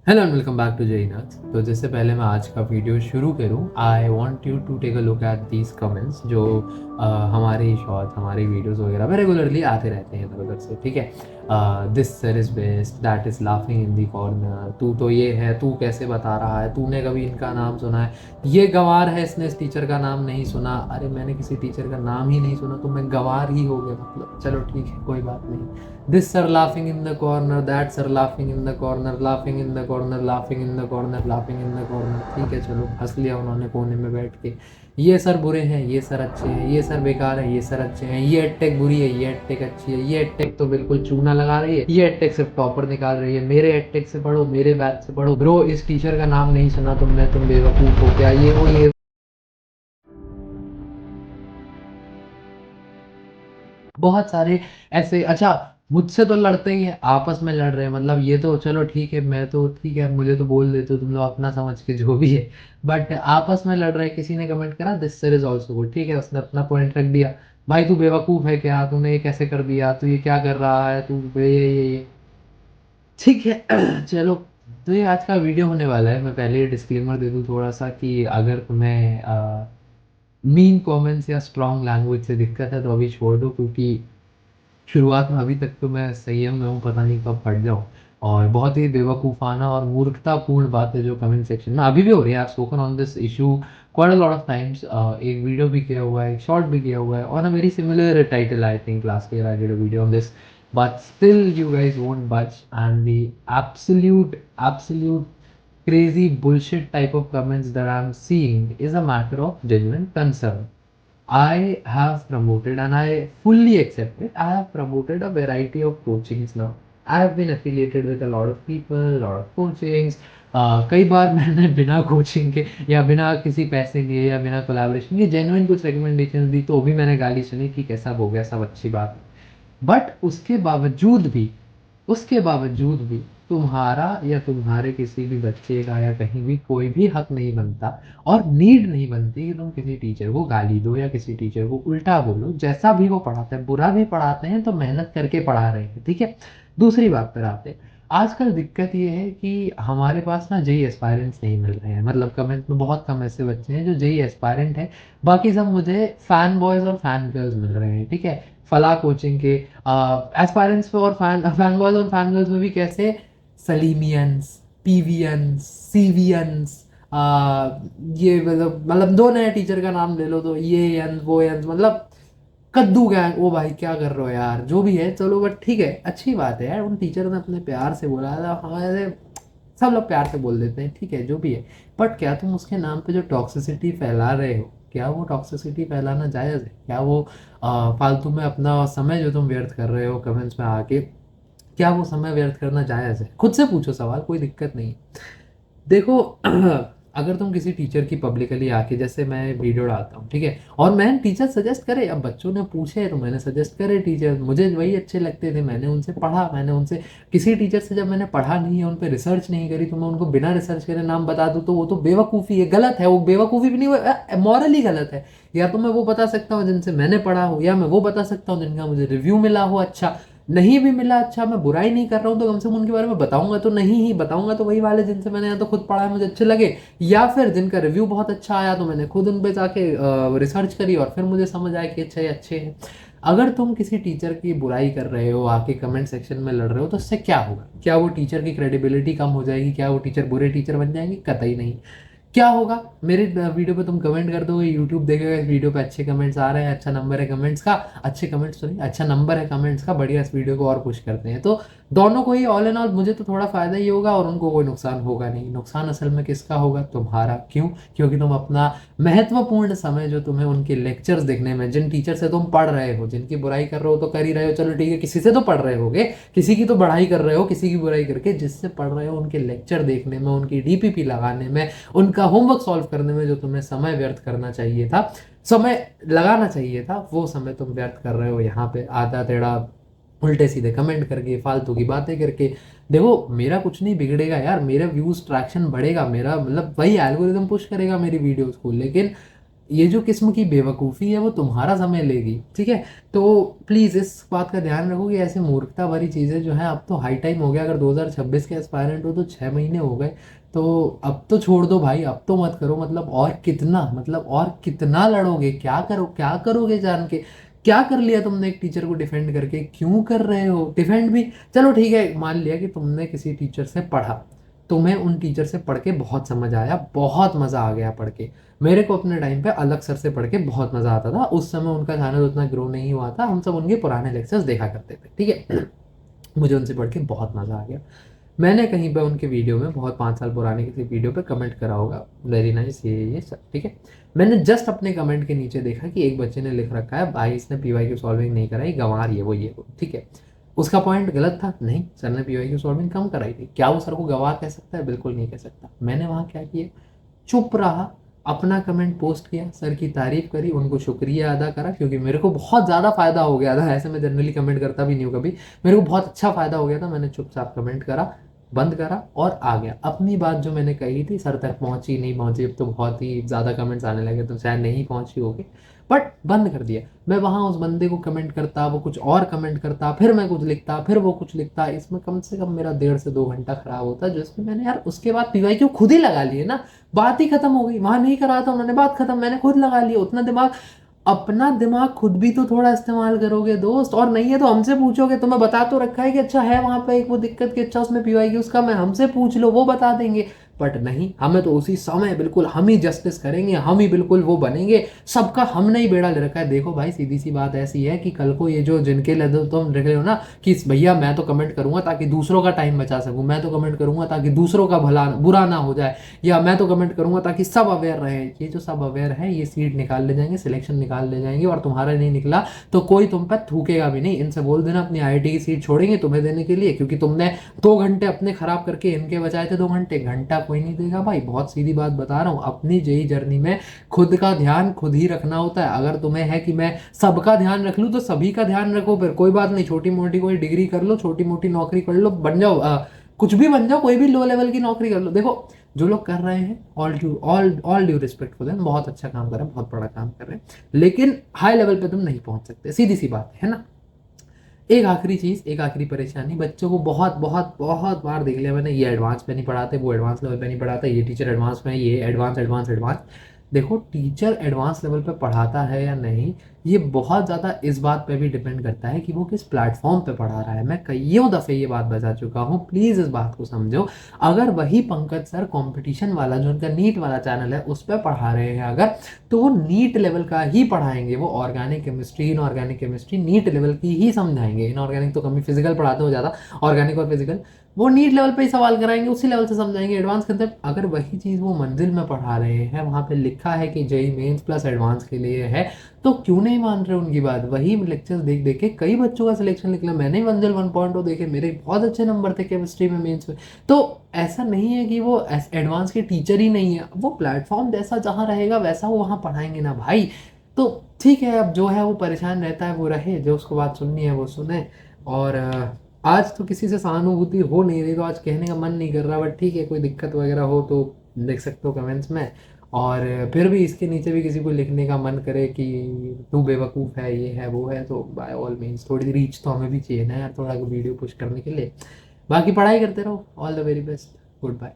Hello and welcome back to Jai Nath. तो जिससे पहले मैं आज का वीडियो शुरू करूं, I want you to take a look at these comments जो हमारी शॉर्ट हमारी वीडियोस वगैरह में रेगुलरली आते रहते हैं इधर उधर से। ठीक है, this sir is best, that is laughing in the corner, तू तो ये है, तू कैसे बता रहा है, तूने कभी इनका नाम सुना है, ये गवार है, इसने इस टीचर का नाम नहीं सुना। अरे मैंने किसी टीचर का नाम ही नहीं सुना तो मैं गवार ही हो गया, मतलब चलो ठीक है कोई बात नहीं। This sir laughing in the corner, that sir laughing in the corner, laughing in the corner, laughing in the corner, laughing in the corner। ठीक है चलो हंस लिया उन्होंने कोने में बैठ के। ये सर बुरे हैं, ये सर अच्छे हैं, ये सर बेकार है, ये सर अच्छे हैं, ये एडटेक बुरी है, ये एडटेक अच्छी है, ये एडटेक तो बिल्कुल चूना लगा रही है, ये एडटेक सिर्फ टॉपर निकाल रही है, मेरे एडटेक से पढ़ो, मेरे बैच से पढ़ो, ब्रो इस टीचर का नाम नहीं सुना तुमने, तुम बेवकूफ़ हो क्या, ये वो ये। बहुत सारे ऐसे। अच्छा, मुझसे तो लड़ते ही हैं, आपस में लड़ रहे हैं, मतलब ये तो चलो ठीक है, मैं तो ठीक है, मुझे तो बोल देते हो तुम लोग अपना समझ के जो भी है। बट आपस में लड़ रहे हैं, किसी ने कमेंट करा this sir is also good, ठीक है, उसने अपना पॉइंट रख दिया। भाई तू बेवकूफ़ है क्या, तूने ये कैसे कर दिया, तू ये क्या कर रहा है, तू ये ठीक है। चलो, तो ये आज का वीडियो होने वाला है। मैं पहले डिस्क्लेमर दे दूँ थोड़ा सा कि अगर तुम्हें मीन कमेंट्स या स्ट्रॉन्ग लैंग्वेज से दिक्कत है तो अभी छोड़ दो, क्योंकि शुरुआत में अभी तक तो मैं संयम में हूँ, पता नहीं कब फट जाऊँ। और बहुत ही बेवकूफ़ाना और मूर्खतापूर्ण बात है जो कमेंट सेक्शन में अभी भी हो रही है। I have spoken on this issue quite a lot of times. एक वीडियो भी किया हुआ है, एक शॉर्ट भी किया हुआ है on a very similar title. I think last year I did a video on this, but still you guys won't budge, and the absolute crazy bullshit type of comments that I'm seeing is a matter of genuine concern. I have promoted, and I fully accept it, I have promoted a variety of coachings now. I have been affiliated with a lot of people, a lot of coachings. कई बार मैंने बिना coaching के या बिना किसी पैसे लिए या बिना कोलैबोरेशन के जेन्युइन कुछ रिकमेंडेशंस दी तो भी मैंने गाली सुनी, ठीक है सब हो गया, सब अच्छी बात है। बट उसके बावजूद भी तुम्हारा या तुम्हारे किसी भी बच्चे का या कहीं भी कोई भी हक नहीं बनता और नीड नहीं बनती कि तुम किसी टीचर को गाली दो या किसी टीचर को उल्टा बोलो। जैसा भी वो पढ़ाते हैं, बुरा भी पढ़ाते हैं तो मेहनत करके पढ़ा रहे हैं, ठीक है। दूसरी बात पर आते हैं। आजकल दिक्कत ये है कि हमारे पास ना जेई एस्पायरेंट्स नहीं मिल रहे हैं, मतलब कमेंट में बहुत कम ऐसे बच्चे हैं जो जेई एस्पायरेंट हैं। बाकी सब मुझे फैन बॉयज और फैन गर्ल्स मिल रहे हैं, ठीक है। फला कोचिंग के एस्पायरेंट्स और फैन बॉयज और फैन गर्ल्स में भी कैसे सलीमियंस, पीवियंस, सीवियंस, ये मतलब दो नए टीचर का नाम ले लो तो ये यंस वो यंस, मतलब कद्दू गैंग। ओ भाई क्या कर रहे हो यार, जो भी है चलो, बट ठीक है, अच्छी बात है यार, उन टीचर ने अपने प्यार से बोला था। हमारे सब लोग प्यार से बोल देते हैं, ठीक है जो भी है। बट क्या तुम उसके नाम पे जो टॉक्सिसिटी फैला रहे हो, क्या वो टॉक्सिसिटी फैलाना जायज़ है? क्या वो फालतू में अपना समय जो तुम व्यर्थ कर रहे हो कमेंट्स में आके, क्या वो समय व्यर्थ करना जायज़ है? खुद से पूछो सवाल, कोई दिक्कत नहीं है। देखो, अगर तुम किसी टीचर की पब्लिकली आके, जैसे मैं वीडियो डालता हूँ, ठीक है, और मैं टीचर सजेस्ट करे, अब बच्चों ने पूछे तो मैंने सजेस्ट करे टीचर, मुझे वही अच्छे लगते थे, मैंने उनसे पढ़ा, मैंने उनसे किसी टीचर से जब मैंने पढ़ा नहीं है, उन पर रिसर्च नहीं करी, तो मैं उनको बिना रिसर्च करे नाम बता दूँ तो वो तो बेवकूफ़ी है, गलत है। वो बेवकूफ़ी भी नहीं, वो मॉरली गलत है। या तो मैं वो बता सकता हूँ जिनसे मैंने पढ़ा हो, या मैं वो बता सकता हूँ जिनका मुझे रिव्यू मिला हो अच्छा। नहीं भी मिला अच्छा, मैं बुराई नहीं कर रहा हूँ, तो कम से कम उनके बारे में बताऊंगा तो, नहीं ही बताऊंगा तो वही वाले जिनसे मैंने या तो खुद पढ़ा है, मुझे अच्छे लगे, या फिर जिनका रिव्यू बहुत अच्छा आया तो मैंने खुद उन पे जाके रिसर्च करी और फिर मुझे समझ आया कि अच्छे अच्छे हैं। अगर तुम किसी टीचर की बुराई कर रहे हो, आके कमेंट सेक्शन में लड़ रहे हो, तो उससे क्या होगा? क्या वो टीचर की क्रेडिबिलिटी कम हो जाएगी? क्या वो टीचर बुरे टीचर बन जाएंगे? कतई नहीं। क्या होगा? मेरे वीडियो पे तुम कमेंट कर दोगे, यूट्यूब देखेगा इस वीडियो पे अच्छे कमेंट्स आ रहे हैं, अच्छा नंबर है कमेंट्स का, अच्छे कमेंट्स तो नहीं, अच्छा नंबर है कमेंट्स का, बढ़िया, इस वीडियो को और पुश करते हैं। तो दोनों को ही ऑल एंड ऑल मुझे तो थोड़ा फ़ायदा ही होगा और उनको कोई नुकसान होगा नहीं। नुकसान असल में किसका होगा? तुम्हारा। क्यों? क्योंकि तुम अपना महत्वपूर्ण समय जो तुम्हें उनके लेक्चर्स देखने में, जिन टीचर से तुम पढ़ रहे हो, जिनकी बुराई कर रहे हो तो कर ही रहे हो, चलो ठीक है, किसी से तो पढ़ रहे होगे, किसी की तो बढ़ाई कर रहे हो, किसी की बुराई करके, जिससे पढ़ रहे हो उनके लेक्चर देखने में, उनकी डीपीपी लगाने में, उनका होमवर्क सॉल्व करने में जो तुम्हें समय व्यर्थ करना चाहिए था, समय लगाना चाहिए था, वो समय तुम व्यर्थ कर रहे हो यहाँ पे आधा टेढ़ा उल्टे सीधे कमेंट करके, फालतू की बातें करके। देखो, मेरा कुछ नहीं बिगड़ेगा यार, मेरा व्यूज ट्रैक्शन बढ़ेगा, मेरा मतलब वही एल्गोरिदम पुश करेगा मेरी वीडियोस को, लेकिन ये जो किस्म की बेवकूफ़ी है वो तुम्हारा समय लेगी, ठीक है। तो प्लीज़ इस बात का ध्यान रखो कि ऐसे मूर्खता भरी चीज़ें जो है, अब तो हाई टाइम हो गया, अगर 2026 के एस्पायरेंट हो तो 6 महीने हो गए, तो अब तो छोड़ दो भाई, अब तो मत करो। मतलब और कितना लड़ोगे, क्या करोगे जान के। क्या कर लिया तुमने एक टीचर को डिफेंड करके, क्यों कर रहे हो डिफेंड भी। चलो ठीक है, मान लिया कि तुमने किसी टीचर से पढ़ा, तुम्हें उन टीचर से पढ़ के बहुत समझ आया, बहुत मज़ा आ गया पढ़ के। मेरे को अपने टाइम पे अलग सर से पढ़ के बहुत मज़ा आता था, उस समय उनका चैनल उतना ग्रो नहीं हुआ था, हम सब उनके पुराने लेक्चर्स देखा करते थे, ठीक है। मुझे उनसे पढ़ के बहुत मज़ा आ गया। मैंने कहीं पे उनके वीडियो में, बहुत 5 साल पुराने किसी वीडियो पे कमेंट करा होगा, वेरी नाइस ये सब, ठीक है। मैंने जस्ट अपने कमेंट के नीचे देखा कि एक बच्चे ने लिख रखा है, भाई इसने पीवाई की सॉल्विंग नहीं कराई, गंवार ये वो, ठीक है। उसका पॉइंट गलत था, नहीं सर ने पीवाई की सॉल्विंग कम कराई थी। क्या वो सर को गंवार कह सकता है? बिल्कुल नहीं कह सकता। मैंने वहाँ क्या किया, चुप रहा, अपना कमेंट पोस्ट किया, सर की तारीफ करी, उनको शुक्रिया अदा करा, क्योंकि मेरे को बहुत ज़्यादा फ़ायदा हो गया था। ऐसे मैं जनरली कमेंट करता भी नहीं हूँ कभी, मेरे को बहुत अच्छा फ़ायदा हो गया था। मैंने चुपचाप कमेंट करा, बंद करा और आ गया। अपनी बात जो मैंने कही थी सर तक पहुंची नहीं पहुंची, अब तो बहुत ही ज़्यादा कमेंट्स आने लगे तो शायद नहीं पहुंची होगी, बट बंद कर दिया। मैं वहाँ उस बंदे को कमेंट करता, वो कुछ और कमेंट करता, फिर मैं कुछ लिखता, फिर वो कुछ लिखता, इसमें कम से कम मेरा 1.5 से 2 घंटा खराब होता, जिसमें मैंने यार उसके बाद पीवाई क्यों खुद ही लगा लिए ना, बात ही खत्म हो गई। वहां नहीं करा था उन्होंने, बात खत्म, मैंने खुद लगा लिया। उतना दिमाग, अपना दिमाग खुद भी तो थोड़ा इस्तेमाल करोगे दोस्त, और नहीं है तो हमसे पूछोगे। तो मैं बता तो रखा है कि अच्छा है वहां पे एक वो दिक्कत, कि अच्छा उसमें पीवाई की उसका, मैं हमसे पूछ लो वो बता देंगे। बट नहीं, हमें तो उसी समय बिल्कुल हम ही जस्टिस करेंगे, हम ही बिल्कुल वो बनेंगे, सबका हमने ही बेड़ा ले रखा है। देखो भाई सीधी सी बात ऐसी है कि कल को ये जो जिनके लिए तुम रख रहे हो ना कि भैया मैं तो कमेंट करूंगा ताकि दूसरों का टाइम बचा सकूं, मैं तो कमेंट करूंगा ताकि दूसरों का भला बुरा ना हो जाए, या मैं तो कमेंट करूंगा ताकि सब अवेयर रहे, ये जो सब अवेयर है ये सीट निकाल ले जाएंगे, सिलेक्शन निकाल ले जाएंगे, और तुम्हारा नहीं निकला तो कोई तुम पर थूकेगा भी नहीं। इनसे बोल देना अपनी आईआईटी की सीट छोड़ेंगे तुम्हें देने के लिए, क्योंकि तुमने 2 घंटे अपने खराब करके इनके बचाए थे। 2 घंटे, घंटा कोई नहीं देगा भाई। बहुत सीधी बात बता रहा हूँ, अपनी जेई जर्नी में खुद का ध्यान खुद ही रखना होता है। अगर तुम्हें है कि मैं सबका ध्यान रख लूँ तो सभी का ध्यान रखो, फिर कोई बात नहीं, छोटी मोटी कोई डिग्री कर लो, छोटी मोटी नौकरी कर लो, बन जाओ, कुछ भी बन जाओ, कोई भी लो लेवल की नौकरी कर लो। देखो जो लोग कर रहे हैं, all due respect for them, बहुत अच्छा काम कर रहे हैं, बहुत बड़ा काम कर रहे हैं, लेकिन हाई लेवल पे तुम नहीं पहुंच सकते, सीधी सी बात है ना। एक आखिरी चीज, एक आखिरी परेशानी, बच्चों को बहुत बहुत बहुत बार देख लिया मैंने, ये एडवांस पे नहीं पढ़ाते, वो एडवांस लेवल पे नहीं पढ़ाता, ये टीचर एडवांस में है, ये एडवांस एडवांस एडवांस। देखो टीचर एडवांस लेवल पे पढ़ाता है या नहीं, ये बहुत ज़्यादा इस बात पे भी डिपेंड करता है कि वो किस प्लेटफॉर्म पे पढ़ा रहा है। मैं कईयों दफ़े ये बात बता चुका हूँ, प्लीज़ इस बात को समझो। अगर वही पंकज सर कंपटीशन वाला जो उनका नीट वाला चैनल है उस पर पढ़ा रहे हैं अगर, तो वो नीट लेवल का ही पढ़ाएंगे। वो organic chemistry, inorganic chemistry NEET level की ही समझाएंगे। इनऑर्गेनिक तो कमी, फिजिकल पढ़ाते हो ज़्यादा, ऑर्गेनिक और फिजिकल वो नीट लेवल पे ही सवाल कराएंगे, उसी लेवल से समझाएंगे। एडवांस कंसेप्ट अगर वही चीज़ वो मंजिल में पढ़ा रहे हैं, वहाँ पे लिखा है कि जेई मेंस प्लस एडवांस के लिए है, तो क्यों नहीं मान रहे उनकी बात। वही लेक्चर्स देख देख के कई बच्चों का सिलेक्शन निकला। मैंने मंजिल 1.0 देखे, मेरे बहुत अच्छे नंबर थे केमिस्ट्री में मेंस में। तो ऐसा नहीं है कि वो एडवांस के टीचर ही नहीं है, वो प्लेटफॉर्म जैसा जहाँ रहेगा वैसा वो वहाँ पढ़ाएंगे ना भाई। तो ठीक है, अब जो है वो परेशान रहता है वो रहे, जो उसको बात सुननी है वो सुने। और आज तो किसी से सहानुभूति हो नहीं रही, तो आज कहने का मन नहीं कर रहा, बट ठीक है, कोई दिक्कत वगैरह हो तो देख सकते हो कमेंट्स में। और फिर भी इसके नीचे भी किसी को लिखने का मन करे कि तू बेवकूफ़ है, ये है वो है, तो बाय ऑल मीन्स थोड़ी रीच तो हमें भी चाहिए ना यार, थोड़ा वीडियो पुश करने के लिए। बाकी पढ़ाई करते रहो, all the very best, good bye.